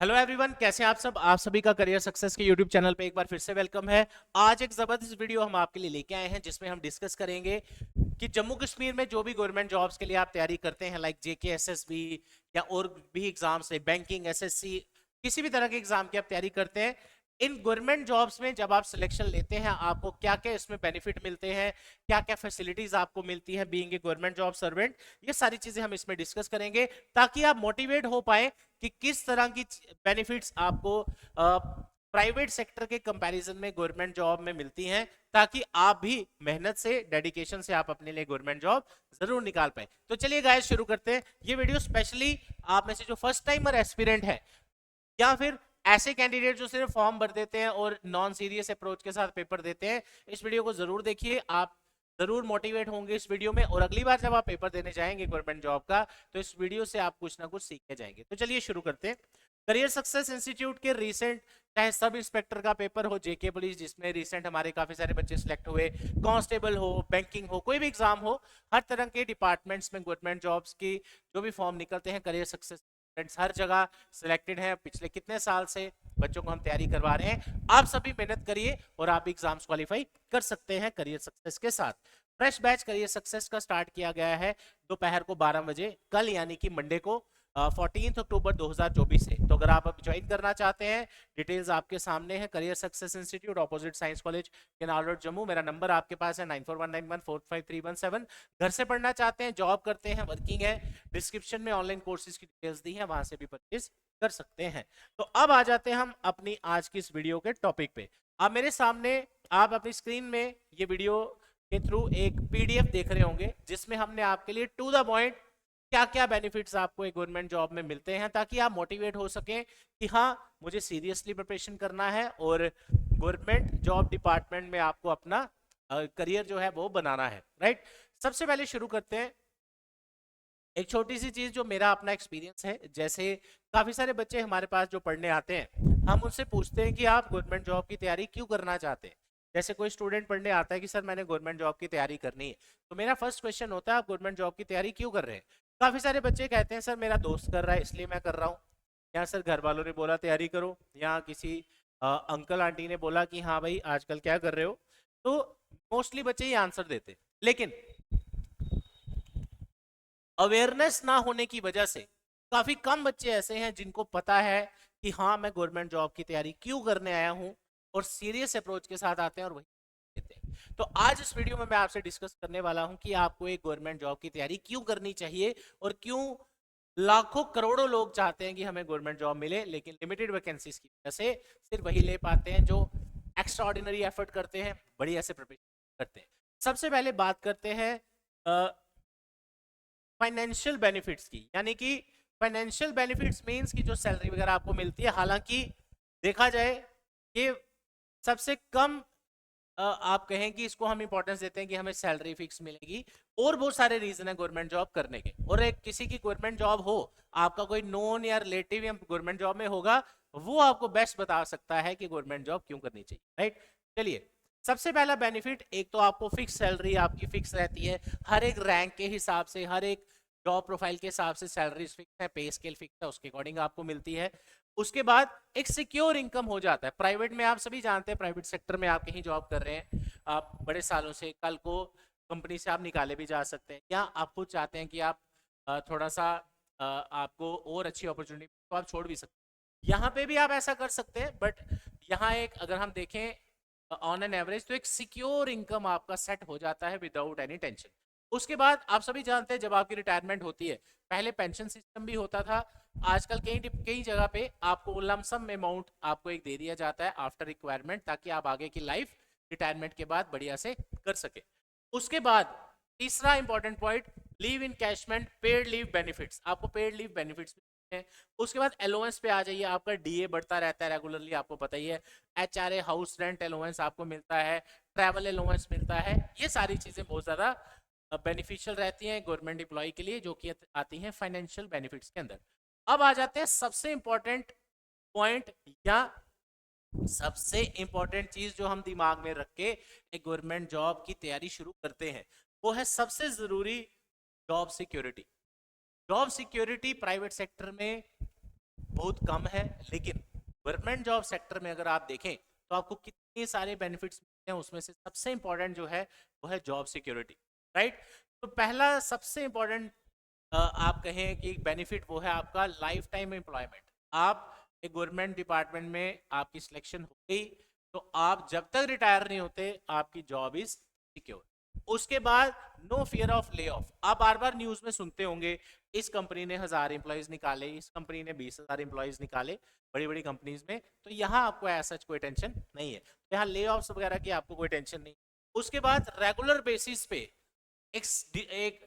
Hello everyone, कैसे हैं आप सब। आप सभी का करियर सक्सेस के यूट्यूब चैनल पे एक बार फिर से वेलकम है। आज एक जबरदस्त वीडियो हम आपके लिए लेके आए हैं जिसमें हम डिस्कस करेंगे कि जम्मू कश्मीर में जो भी गवर्नमेंट जॉब्स के लिए आप तैयारी करते हैं, लाइक जेके एसएसबी या और भी एग्जाम्स है, बैंकिंग एसएससी, किसी भी तरह के एग्जाम की आप तैयारी करते हैं, इन गवर्नमेंट जॉब्स में जब आप सिलेक्शन लेते हैं आपको क्या क्या इसमें बेनिफिट मिलते हैं, क्या क्या फैसिलिटीज आपको मिलती है being a government job servant, ये सारी चीजें हम इसमें डिस्कस करेंगे ताकि आप मोटिवेट हो पाए कि किस तरह की बेनिफिट्स आपको प्राइवेट सेक्टर के कंपैरिजन में गवर्नमेंट जॉब में मिलती हैं, ताकि आप भी मेहनत से, डेडिकेशन से आप अपने लिए गवर्नमेंट जॉब जरूर निकाल पाए। तो चलिए गाइस शुरू करते हैं। ये वीडियो स्पेशली आप में से जो फर्स्ट टाइमर एस्पिरेंट है या फिर ऐसे कैंडिडेट जो सिर्फ फॉर्म भर देते हैं और नॉन सीरियस अप्रोच के साथ पेपर देते हैं, इस वीडियो को जरूर देखिए। आप जरूर मोटिवेट होंगे इस वीडियो में, और अगली बार जब आप पेपर देने जाएंगे गवर्नमेंट जॉब का तो इस वीडियो से आप कुछ ना कुछ सीख के जाएंगे। तो चलिए शुरू करते हैं। करियर सक्सेस इंस्टीट्यूट के रिसेंट, चाहे सब इंस्पेक्टर का पेपर हो, जेके पुलिस जिसमें रिसेंट हमारे काफी सारे बच्चे सिलेक्ट हुए, कांस्टेबल हो, बैंकिंग हो, कोई भी एग्जाम हो, हर तरह के डिपार्टमेंट्स में गवर्नमेंट जॉब्स की जो भी फॉर्म निकलते हैं, करियर सक्सेस स्टूडेंट्स हर जगह सिलेक्टेड हैं। पिछले कितने साल से बच्चों को हम तैयारी करवा रहे हैं। आप सभी मेहनत करिए और आप एग्जाम्स क्वालिफाई कर सकते हैं करियर सक्सेस के साथ। फ्रेश बैच करियर सक्सेस का स्टार्ट किया गया है दोपहर को 12 बजे, कल यानी कि मंडे को 14 अक्टूबर 2024 से। तो अगर आप ज्वाइन करना चाहते हैं, डिटेल्स आपके सामने है। Career success institute, opposite science college, canal road, Jammu. मेरा नंबर आपके पास है 9419145317। घर से पढ़ना चाहते हैं, जॉब करते हैं, वर्किंग है, डिस्क्रिप्शन में ऑनलाइन कोर्सेज की डिटेल्स दी है, वहां से भी परचेज कर सकते हैं। तो अब आ जाते हैं हम अपनी आज की इस वीडियो के टॉपिक पे। अब मेरे सामने आप अपनी स्क्रीन में ये वीडियो के थ्रू एक पीडीएफ देख रहे होंगे जिसमें हमने आपके लिए टू द पॉइंट क्या क्या बेनिफिट्स आपको एक गवर्नमेंट जॉब में मिलते हैं, ताकि आप मोटिवेट हो सकें कि हाँ मुझे सीरियसली प्रिपरेशन करना है और गवर्नमेंट जॉब डिपार्टमेंट में आपको अपना करियर जो है वो बनाना है। राइट, सबसे पहले शुरू करते हैं एक छोटी सी चीज जो मेरा अपना एक्सपीरियंस है। जैसे काफी सारे बच्चे हमारे पास जो पढ़ने आते हैं, हम उनसे पूछते हैं कि आप गवर्नमेंट जॉब की तैयारी क्यों करना चाहते हैं। जैसे कोई स्टूडेंट पढ़ने आता है कि सर मैंने गवर्नमेंट जॉब की तैयारी करनी है, तो मेरा फर्स्ट क्वेश्चन होता है आप गवर्नमेंट जॉब की तैयारी क्यों कर रहे हैं। काफी सारे बच्चे कहते हैं सर मेरा दोस्त कर रहा है इसलिए मैं कर रहा हूँ, या सर घर वालों ने बोला तैयारी करो, या किसी अंकल आंटी ने बोला कि हाँ भाई आजकल क्या कर रहे हो। तो मोस्टली बच्चे ही आंसर देते, लेकिन अवेयरनेस ना होने की वजह से काफी कम बच्चे ऐसे हैं जिनको पता है कि हाँ मैं गवर्नमेंट जॉब की तैयारी क्यों करने आया हूं, और सीरियस अप्रोच के साथ आते हैं और वही देते हैं। तो आज इस वीडियो में मैं आपसे डिस्कस करने वाला हूं कि आपको एक गवर्नमेंट जॉब की तैयारी क्यों करनी चाहिए, और क्यों लाखों करोड़ों लोग चाहते हैं कि हमें गवर्नमेंट जॉब मिले, लेकिन लिमिटेड वैकेंसीज की वजह से सिर्फ वही ले पाते हैं जो एक्स्ट्रा ऑर्डिनरी एफर्ट करते हैं, बढ़िया से प्रिपरेशन करते हैं। सबसे पहले बात करते हैं फाइनेंशियल बेनिफिट्स की, यानी कि फाइनेंशियल बेनिफिट्स मींस कि जो सैलरी वगैरह आपको मिलती है। हालांकि देखा जाए कि सबसे कम आप कहें कि इसको हम इंपॉर्टेंस देते हैं कि हमें सैलरी फिक्स मिलेगी, और बहुत सारे रीजन है गवर्नमेंट जॉब करने के। और एक किसी की गवर्नमेंट जॉब हो, आपका कोई नोन या रिलेटिव या गवर्नमेंट जॉब में होगा, वो आपको बेस्ट बता सकता है कि गवर्नमेंट जॉब क्यों करनी चाहिए। राइट, चलिए सबसे पहला बेनिफिट, एक तो आपको फिक्स सैलरी आपकी फिक्स रहती है, हर एक रैंक के हिसाब से, हर एक जॉब प्रोफाइल के हिसाब से सैलरी फिक्स है, पे स्केल फिक्स है, उसके अकॉर्डिंग आपको मिलती है। उसके बाद एक सिक्योर इनकम हो जाता है। प्राइवेट में आप सभी जानते हैं, प्राइवेट सेक्टर में आप कहीं जॉब कर रहे हैं आप बड़े सालों से, कल को कंपनी से आप निकाले भी जा सकते हैं, या आप खुद चाहते हैं कि आप थोड़ा सा आपको और अच्छी अपॉर्चुनिटी तो आप छोड़ भी सकते हैं। यहाँ पे भी आप ऐसा कर सकते हैं, बट यहाँ एक अगर हम देखें ऑन एन एवरेज तो एक सिक्योर इनकम आपका सेट हो जाता है विदाउट एनी टेंशन। उसके बाद आप सभी जानते हैं जब आपकी रिटायरमेंट होती है, पहले पेंशन सिस्टम भी होता था, आजकल कई कई जगह पे आपको लमसम अमाउंट आपको एक दे दिया जाता है आफ्टर रिक्वायरमेंट, ताकि आप आगे की लाइफ रिटायरमेंट के बाद बढ़िया से कर सके। उसके बाद तीसरा important point, leave encashment, paid leave benefits, आपको पेड लीव बेनिफिट्स हैं। उसके बाद अलाउंस पे आ जाइए, आपका डीए बढ़ता रहता है रेगुलरली, आपको पता ही है। एचआरए हाउस रेंट अलाउंस आपको मिलता है, ट्रैवल अलाउंस मिलता है। ये सारी चीजें बहुत ज्यादा बेनिफिशियल रहती हैं गवर्नमेंट एम्प्लॉय के लिए, जो कि आती हैं फाइनेंशियल बेनिफिट्स के अंदर। अब आ जाते हैं सबसे इंपॉर्टेंट पॉइंट, या सबसे इंपॉर्टेंट चीज जो हम दिमाग में रख के एक गवर्नमेंट जॉब की तैयारी शुरू करते हैं, वो है सबसे जरूरी job security. Job security private sector में बहुत कम है, लेकिन गवर्नमेंट जॉब सेक्टर में अगर आप देखें तो आपको कितने सारे बेनिफिट्स मिलते हैं। उसमें से सबसे इंपॉर्टेंट जो है वो है जॉब सिक्योरिटी, राइट। तो पहला सबसे इंपॉर्टेंट आप कहें कि बेनिफिट वो है आपका लाइफ टाइम एम्प्लॉयमेंट। आप एक गवर्नमेंट डिपार्टमेंट में आपकी सिलेक्शन हो गई तो आप जब तक रिटायर नहीं होते आपकी जॉब इज सिक्योर। उसके बाद no fear of lay off. आप बार बार न्यूज में सुनते होंगे इस कंपनी ने 1000 एम्प्लॉयज निकाले, इस कंपनी ने 20,000 एम्प्लॉयज निकाले, बड़ी बड़ी कंपनीज में। तो यहाँ आपको ऐसा कोई टेंशन नहीं है, यहाँ ले ऑफ्स वगैरह की आपको कोई टेंशन नहीं। उसके बाद रेगुलर बेसिस पे एक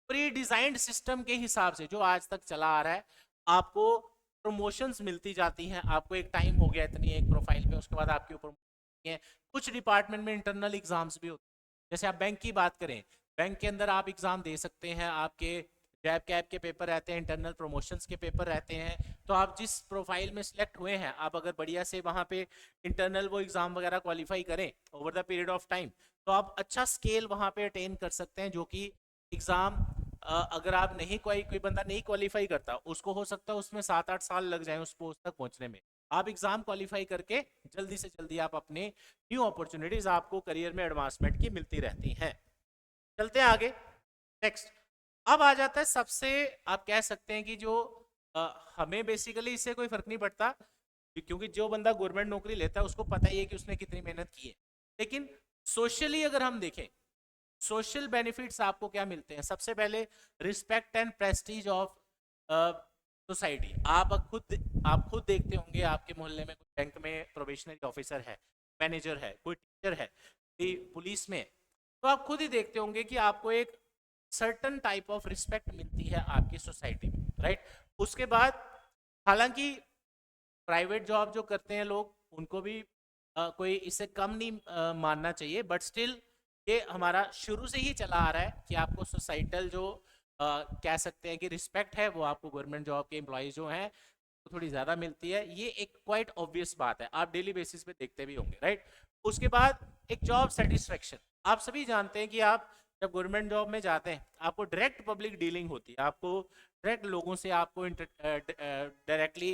प्री डिजाइंड सिस्टम के हिसाब से जो आज तक चला आ रहा है, आपको प्रमोशंस मिलती जाती हैं। आपको एक टाइम हो गया इतनी एक प्रोफाइल पे, उसके बाद आपके ऊपर कुछ डिपार्टमेंट में इंटरनल एग्जाम्स भी होते हैं। जैसे आप बैंक की बात करें, बैंक के अंदर आप एग्जाम दे सकते हैं, आपके जैब कैब के पेपर रहते हैं, इंटरनल प्रमोशंस के पेपर रहते हैं। तो आप जिस प्रोफाइल में सिलेक्ट हुए हैं, आप अगर बढ़िया से वहां पे इंटरनल वो एग्जाम वगैरह क्वालिफाई करें over the period of time, तो आप अच्छा स्केल वहां पे अटेन कर सकते हैं। जो कि एग्जाम अगर आप नहीं कोई बंदा नहीं क्वालिफाई करता, उसको हो सकता है उसमें 7-8 साल लग जाए उस पोस्ट तक पहुंचने में। आप एग्जाम क्वालिफाई करके जल्दी से जल्दी आप अपने न्यू अपॉर्चुनिटीज आपको करियर में एडवांसमेंट की मिलती रहती हैं। चलते हैं आगे। नेक्स्ट अब आ जाता है सबसे, आप कह सकते हैं कि जो हमें बेसिकली इससे कोई फर्क नहीं पड़ता, क्योंकि जो बंदा गवर्नमेंट नौकरी लेता है उसको पता ही है कि उसने कितनी मेहनत की है। लेकिन सोशली अगर हम देखें, सोशल बेनिफिट्स आपको क्या मिलते हैं। सबसे पहले respect and Prestige of society. आप खुद देखते होंगे आपके मोहल्ले में कोई बैंक में प्रोबेशनरी ऑफिसर है, मैनेजर है, कोई टीचर है, कोई पुलिस में, तो आप खुद ही देखते होंगे कि आपको एक सर्टन टाइप ऑफ रिस्पेक्ट मिलती है आपकी सोसाइटी में, राइट। उसके बाद हालांकि प्राइवेट जॉब जो करते हैं लोग, उनको भी कोई इससे कम नहीं मानना चाहिए, बट स्टिल ये हमारा शुरू से ही चला आ रहा है कि आपको सोसाइटल जो कह सकते हैं कि रिस्पेक्ट है, वो आपको गवर्नमेंट जॉब के एम्प्लॉयज जो हैं तो थोड़ी ज़्यादा मिलती है। ये एक क्वाइट ऑब्वियस बात है, आप डेली बेसिस पे देखते भी होंगे, राइट। उसके बाद एक जॉब सेटिस्फेक्शन। आप सभी जानते हैं कि आप जब गवर्नमेंट जॉब में जाते हैं आपको डायरेक्ट पब्लिक डीलिंग होती है, आपको डायरेक्ट लोगों से आपको डायरेक्टली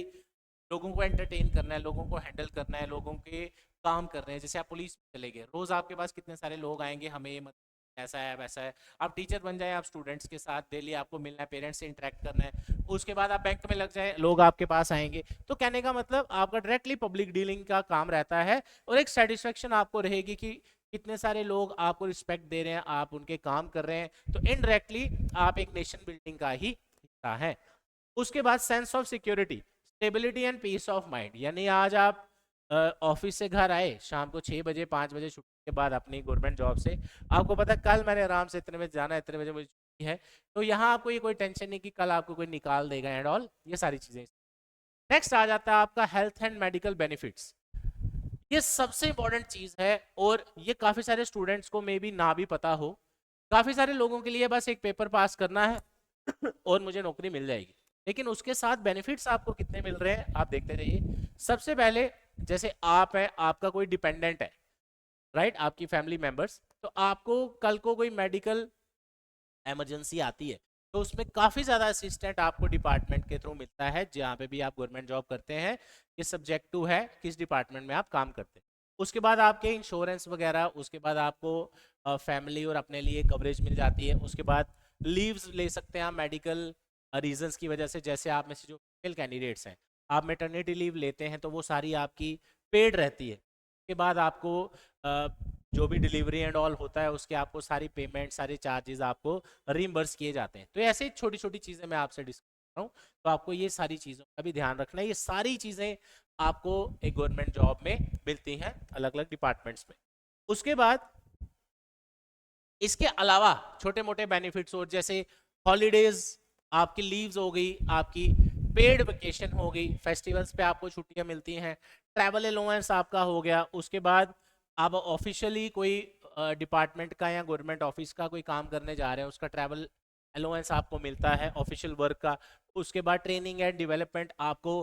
लोगों को एंटरटेन करना है, लोगों को हैंडल करना है, लोगों के काम कर रहे हैं। जैसे आप पुलिस में चले गए, रोज आपके पास कितने सारे लोग आएंगे, हमें ये ऐसा है वैसा है। आप टीचर बन जाए, आप स्टूडेंट्स के साथ डेली आपको मिलना है, पेरेंट्स से इंटरेक्ट करना है। उसके बाद आप बैंक में लग जाए, लोग आपके पास आएंगे। तो कहने का मतलब आपका डायरेक्टली पब्लिक डीलिंग का काम रहता है, और एक सेटिस्फेक्शन आपको रहेगी कि कितने सारे लोग आपको रिस्पेक्ट दे रहे हैं, आप उनके काम कर रहे हैं। तो इनडायरेक्टली आप एक नेशन बिल्डिंग का ही हिस्सा है। उसके बाद sense of security, stability and peace of mind. यानी आज आप ऑफिस से घर आए शाम को 6 बजे 5 बजे छुट्टी के बाद अपनी गवर्नमेंट जॉब से, आपको पता है कल मैंने आराम से इतने बजे जाना है, इतने बजे मुझे छुट्टी है। तो यहाँ आपको ये कोई टेंशन नहीं कि कल आपको कोई निकाल देगा एंड ऑल, ये सारी चीजें। नेक्स्ट आ जाता है आपका हेल्थ एंड मेडिकल बेनिफिट्स। ये सबसे इंपॉर्टेंट चीज है, और ये काफी सारे स्टूडेंट्स को मे बी ना भी पता हो। काफी सारे लोगों के लिए बस एक पेपर पास करना है और मुझे नौकरी मिल जाएगी, लेकिन उसके साथ बेनिफिट्स आपको कितने मिल रहे हैं आप देखते रहिए। सबसे पहले जैसे आप है, आपका कोई डिपेंडेंट है, राइट, आपकी फैमिली मेंबर्स, तो आपको कल को कोई मेडिकल इमरजेंसी आती है तो उसमें काफी ज्यादा असिस्टेंट आपको डिपार्टमेंट के थ्रू मिलता है। जहाँ पे भी आप गवर्नमेंट जॉब करते हैं, ये सब्जेक्ट टू है किस डिपार्टमेंट में आप काम करते हैं। उसके बाद आपके इंश्योरेंस वगैरह, उसके बाद आपको फैमिली और अपने लिए कवरेज मिल जाती है। उसके बाद लीव्स ले सकते हैं आप मेडिकल रीजंस की वजह से। जैसे आप में से जो फीमेल कैंडिडेट्स हैं, आप मेटर्निटी लीव लेते हैं तो वो सारी आपकी पेड रहती है। उसके बाद आपको जो भी डिलीवरी एंड ऑल होता है उसके आपको सारी पेमेंट, सारे चार्जेस आपको रीइंबर्स किए जाते हैं। तो ऐसे छोटी छोटी चीज़ें मैं आपसे डिस्कस कर रहा हूँ, तो आपको ये सारी चीज़ों का भी ध्यान रखना है। ये सारी चीज़ें आपको एक गवर्नमेंट जॉब में मिलती हैं अलग अलग डिपार्टमेंट्स में। उसके बाद इसके अलावा छोटे मोटे बेनिफिट्स और जैसे हॉलीडेज, आपकी लीव्स हो गई, आपकी पेड वेकेशन हो गई, फेस्टिवल्स पे आपको छुट्टियां मिलती हैं, ट्रैवल अलाउंस आपका हो गया। उसके बाद आप ऑफिशियली कोई डिपार्टमेंट का या गवर्नमेंट ऑफिस का कोई काम करने जा रहे हैं, उसका ट्रैवल अलाउंस आपको मिलता है ऑफिशियल वर्क का। उसके बाद ट्रेनिंग एंड डेवलपमेंट, आपको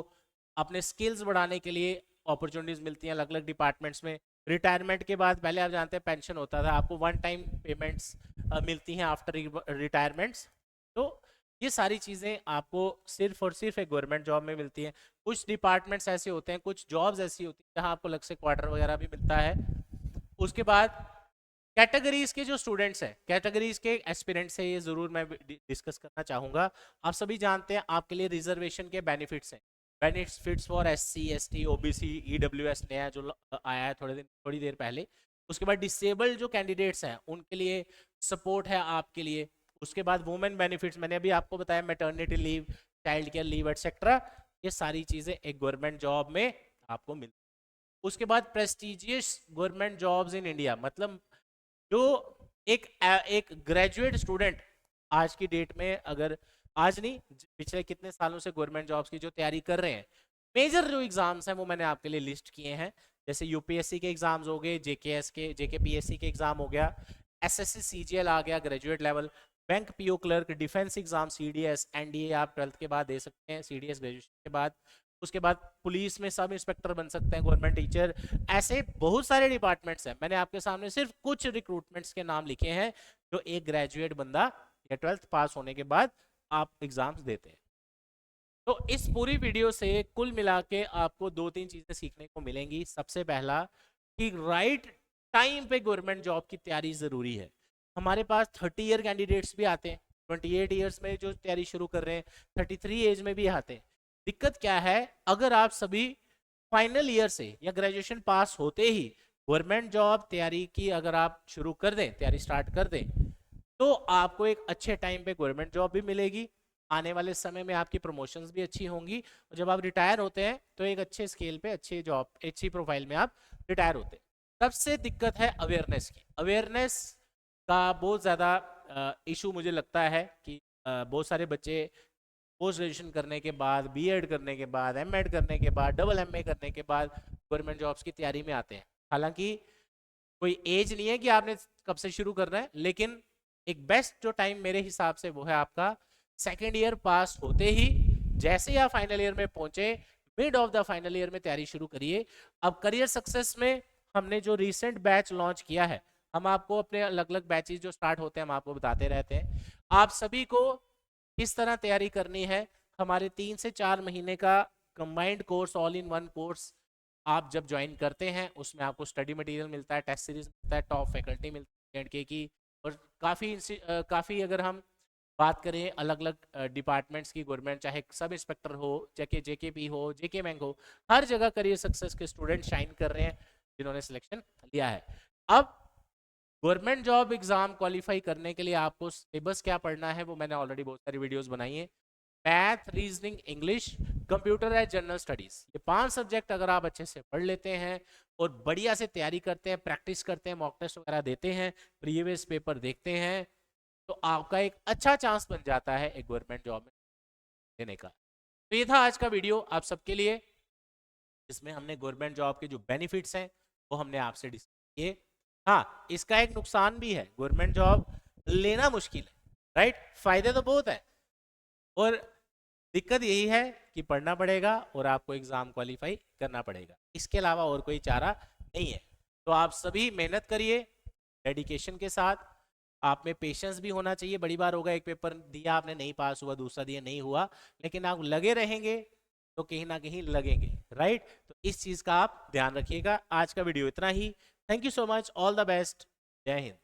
अपने स्किल्स बढ़ाने के लिए अपॉर्चुनिटीज मिलती हैं अलग अलग डिपार्टमेंट्स में। रिटायरमेंट के बाद, पहले आप जानते हैं पेंशन होता था, आपको वन टाइम पेमेंट्स मिलती हैं आफ्टर रिटायरमेंट्स। तो ये सारी चीजें आपको सिर्फ और सिर्फ एक गवर्नमेंट जॉब में मिलती हैं। कुछ डिपार्टमेंट्स ऐसे होते हैं, कुछ जॉब्स ऐसी होती हैं जहां आपको अलग से क्वार्टर वगैरह भी मिलता है। उसके बाद कैटेगरीज के जो स्टूडेंट्स हैं, कैटेगरीज के एस्पिरेंट्स है, ये जरूर मैं डिस्कस करना चाहूंगा। आप सभी जानते हैं आपके लिए रिजर्वेशन के बेनिफिट्स हैं। Benefits for SC ST OBC EWS नया जो आया है थोड़ी देर पहले। उसके बाद डिसेबल्ड जो कैंडिडेट्स हैं उनके लिए सपोर्ट है आपके लिए। उसके बाद वुमेन बेनिफिट्स, मैंने अभी आपको बताया, maternity leave, child care leave etcetera, ये सारी चीजें एक गवर्नमेंट जॉब में आपको मिलती। उसके बाद prestigious government jobs in India, मतलब जो एक ग्रेजुएट स्टूडेंट आज की डेट में, अगर आज नहीं पिछले कितने सालों से गवर्नमेंट जॉब्स की जो तैयारी कर रहे हैं, मेजर जो एग्जाम्स हैं वो मैंने आपके लिए लिस्ट किए हैं। जैसे UPSC के एग्जाम्स हो गए, JKPSC के एग्जाम हो गया, SSC CGL आ गया graduate level, bank PO clerk, defence exam CDS NDA आप 12th के बाद दे सकते हैं, CDS ग्रेजुएशन के बाद। उसके बाद पुलिस में सब इंस्पेक्टर बन सकते हैं, गवर्नमेंट टीचर, ऐसे बहुत सारे डिपार्टमेंट्स हैं। मैंने आपके सामने सिर्फ कुछ रिक्रूटमेंट्स के नाम लिखे हैं जो एक ग्रेजुएट बंदा या 12th पास होने के बाद आप एग्जाम्स देते हैं। तो इस पूरी वीडियो से कुल मिला के आपको 2-3 चीजें सीखने को मिलेंगी। सबसे पहला कि राइट टाइम पे गवर्नमेंट जॉब की तैयारी जरूरी है। हमारे पास 30 ईयर कैंडिडेट्स भी आते हैं, 28 ईयर्स में जो तैयारी शुरू कर रहे हैं, 33 एज में भी आते हैं। दिक्कत क्या है, अगर आप सभी फाइनल ईयर से या ग्रेजुएशन पास होते ही गवर्नमेंट जॉब तैयारी की अगर आप शुरू कर दें, तैयारी स्टार्ट कर दें, तो आपको एक अच्छे टाइम पे गवर्नमेंट जॉब भी मिलेगी, आने वाले समय में आपकी प्रमोशंस भी अच्छी होंगी, और जब आप रिटायर होते हैं तो एक अच्छे स्केल पे, अच्छी जॉब, अच्छी प्रोफाइल में आप रिटायर होते हैं। सबसे दिक्कत है अवेयरनेस की। अवेयरनेस का बहुत ज़्यादा इशू मुझे लगता है कि बहुत सारे बच्चे पोस्ट ग्रेजुएशन करने के बाद, B.Ed करने के बाद, M.Ed करने के बाद, डबल MA करने के बाद गवर्नमेंट जॉब्स की तैयारी में आते हैं। हालांकि कोई एज नहीं है कि आपने कब से शुरू करना है, लेकिन एक बेस्ट जो टाइम मेरे हिसाब से वो है आपका सेकेंड ईयर पास होते ही, जैसे ही आप फाइनल ईयर में पहुंचे, mid of the final year में तैयारी शुरू करिए। अब करियर सक्सेस में हमने जो रिसेंट बैच लॉन्च किया है, हम आपको अपने अलग अलग बैचेस जो स्टार्ट होते हैं हम आपको बताते रहते हैं। आप सभी को किस तरह तैयारी करनी है, हमारे 3 से 4 महीने का combined course, all in one course आप जब ज्वाइन करते हैं, उसमें आपको स्टडी मटेरियल मिलता है, टेस्ट सीरीज मिलता है, टॉप फैकल्टी मिलती है के की, और काफ़ी अगर हम बात करें अलग अलग डिपार्टमेंट्स की, गवर्नमेंट चाहे सब इंस्पेक्टर हो, चाहे JKP हो, JK बैंक हो, हर जगह करियर सक्सेस के स्टूडेंट शाइन कर रहे हैं जिन्होंने सिलेक्शन लिया है। अब गवर्नमेंट जॉब एग्जाम क्वालिफाई करने के लिए आपको सिलेबस क्या पढ़ना है वो मैंने ऑलरेडी बहुत सारी वीडियोस बनाई है। मैथ, रीजनिंग, इंग्लिश, कंप्यूटर है, जनरल स्टडीज, ये 5 सब्जेक्ट अगर आप अच्छे से पढ़ लेते हैं और बढ़िया से तैयारी करते हैं, प्रैक्टिस करते हैं, मॉक टेस्ट वगैरह देते हैं, प्रीवियस पेपर देखते हैं, तो आपका एक अच्छा चांस बन जाता है एक गवर्नमेंट जॉब में देने का। तो ये था आज का वीडियो आप सबके लिए, जिसमें हमने गवर्नमेंट जॉब के जो बेनिफिट्स हैं वो हमने आपसे डिस्कस किए। हाँ, इसका एक नुकसान भी है, गवर्नमेंट जॉब लेना मुश्किल है, राइट? फायदे तो बहुत है, और दिक्कत यही है कि पढ़ना पड़ेगा और आपको एग्जाम क्वालिफाई करना पड़ेगा, इसके अलावा और कोई चारा नहीं है। तो आप सभी मेहनत करिए डेडिकेशन के साथ, आप में पेशेंस भी होना चाहिए। बड़ी बार होगा एक पेपर दिया आपने, नहीं पास हुआ, दूसरा दिया नहीं हुआ, लेकिन आप लगे रहेंगे तो कहीं ना कहीं लगेंगे, राइट? तो इस चीज का आप ध्यान रखिएगा। आज का वीडियो इतना ही। Thank you so much, all the best, जय हिंद।